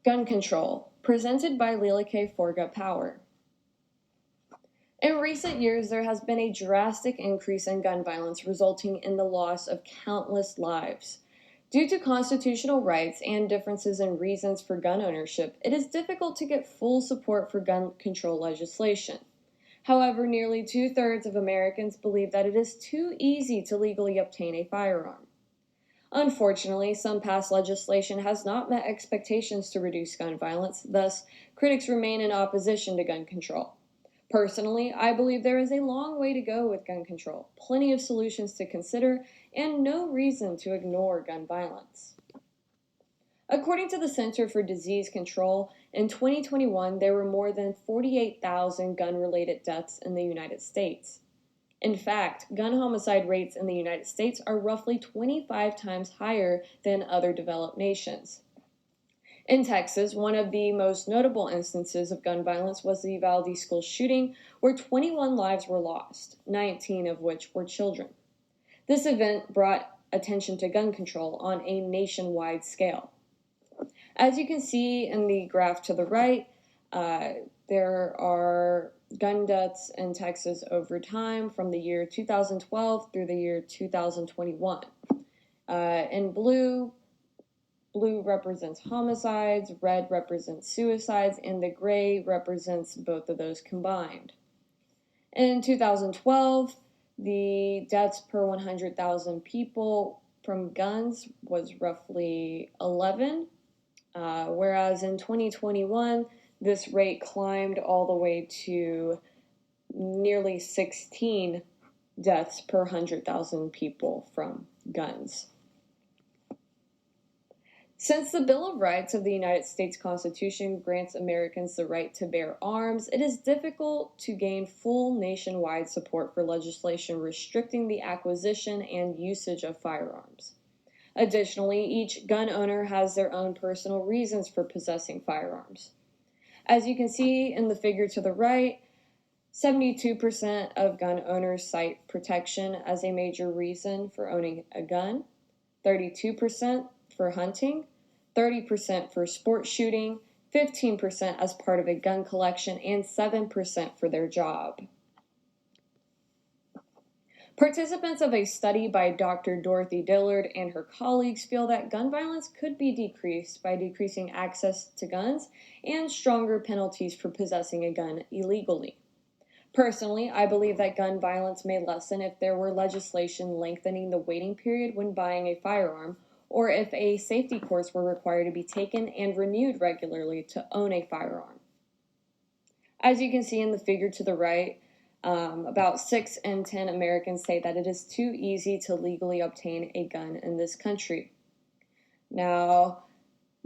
Gun control, presented by Leela K. Forga Power. In recent years, there has been a drastic increase in gun violence, resulting in the loss of countless lives. Due to constitutional rights and differences in reasons for gun ownership, it is difficult to get full support for gun control legislation. However, nearly 2/3 of Americans believe that it is too easy to legally obtain a firearm. Unfortunately, some past legislation has not met expectations to reduce gun violence, thus, critics remain in opposition to gun control. Personally, I believe there is a long way to go with gun control, plenty of solutions to consider, and no reason to ignore gun violence. According to the Center for Disease Control, in 2021 there were more than 48,000 gun-related deaths in the United States. In fact, gun homicide rates in the United States are roughly 25 times higher than other developed nations. In Texas, one of the most notable instances of gun violence was the Uvalde school shooting, where 21 lives were lost, 19 of which were children. This event brought attention to gun control on a nationwide scale. As you can see in the graph to the right, there are gun deaths in Texas over time from the year 2012 through the year 2021. In blue represents homicides, red represents suicides, and the gray represents both of those combined. In 2012, the deaths per 100,000 people from guns was roughly 11, whereas in 2021, this rate climbed all the way to nearly 16 deaths per 100,000 people from guns. Since the Bill of Rights of the United States Constitution grants Americans the right to bear arms, it is difficult to gain full nationwide support for legislation restricting the acquisition and usage of firearms. Additionally, each gun owner has their own personal reasons for possessing firearms. As you can see in the figure to the right, 72% of gun owners cite protection as a major reason for owning a gun, 32% for hunting, 30% for sport shooting, 15% as part of a gun collection, and 7% for their job. Participants of a study by Dr. Dorothy Dillard and her colleagues feel that gun violence could be decreased by decreasing access to guns and stronger penalties for possessing a gun illegally. Personally, I believe that gun violence may lessen if there were legislation lengthening the waiting period when buying a firearm, or if a safety course were required to be taken and renewed regularly to own a firearm. As you can see in the figure to the right, about 6 in 10 Americans say that it is too easy to legally obtain a gun in this country. Now,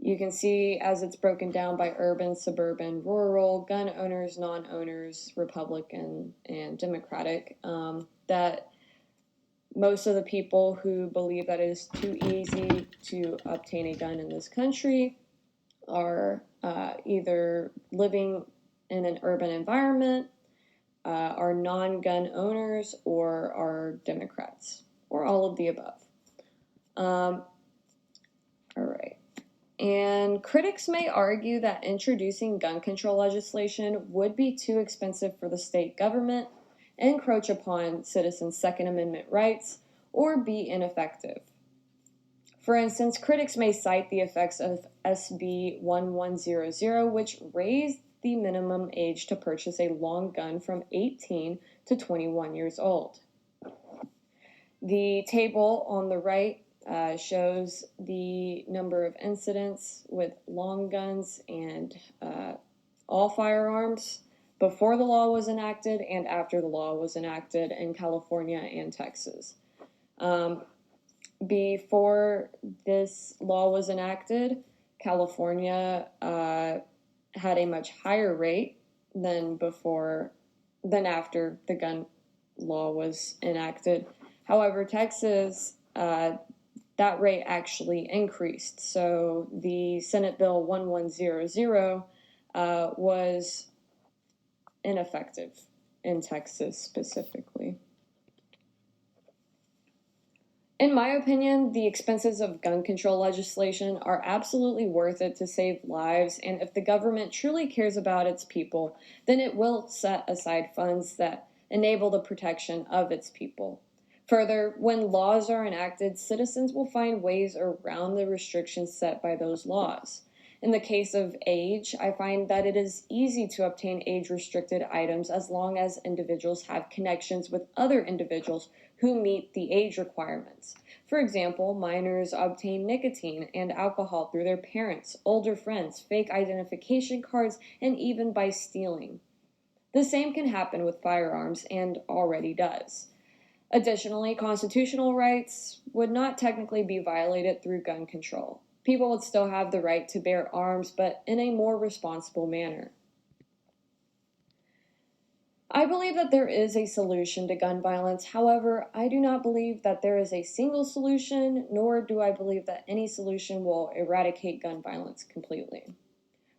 you can see as it's broken down by urban, suburban, rural, gun owners, non-owners, Republican, and Democratic, that most of the people who believe that it is too easy to obtain a gun in this country are either living in an urban environment, are non-gun owners, or are Democrats, or all of the above. All right. And critics may argue that introducing gun control legislation would be too expensive for the state government, encroach upon citizens' Second Amendment rights, or be ineffective. For instance, critics may cite the effects of SB 1100, which raised the minimum age to purchase a long gun from 18 to 21 years old. The table on the right shows the number of incidents with long guns and all firearms before the law was enacted and after the law was enacted in California and Texas. Before this law was enacted, California had a much higher rate than after the gun law was enacted. However, Texas, that rate actually increased. So the Senate Bill 1100 was ineffective in Texas specifically. In my opinion, the expenses of gun control legislation are absolutely worth it to save lives, and if the government truly cares about its people, then it will set aside funds that enable the protection of its people. Further, when laws are enacted, citizens will find ways around the restrictions set by those laws. In the case of age, I find that it is easy to obtain age restricted items as long as individuals have connections with other individuals who meet the age requirements. For example, minors obtain nicotine and alcohol through their parents, older friends, fake identification cards, and even by stealing. The same can happen with firearms and already does. Additionally, constitutional rights would not technically be violated through gun control. People would still have the right to bear arms, but in a more responsible manner. I believe that there is a solution to gun violence. However, I do not believe that there is a single solution, nor do I believe that any solution will eradicate gun violence completely.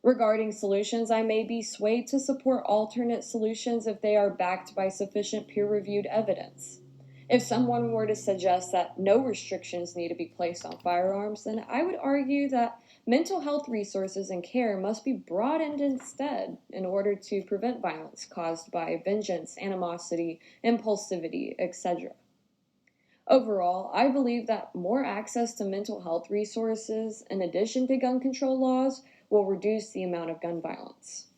Regarding solutions, I may be swayed to support alternate solutions if they are backed by sufficient peer reviewed evidence. If someone were to suggest that no restrictions need to be placed on firearms, then I would argue that mental health resources and care must be broadened instead in order to prevent violence caused by vengeance, animosity, impulsivity, etc. Overall, I believe that more access to mental health resources, in addition to gun control laws, will reduce the amount of gun violence.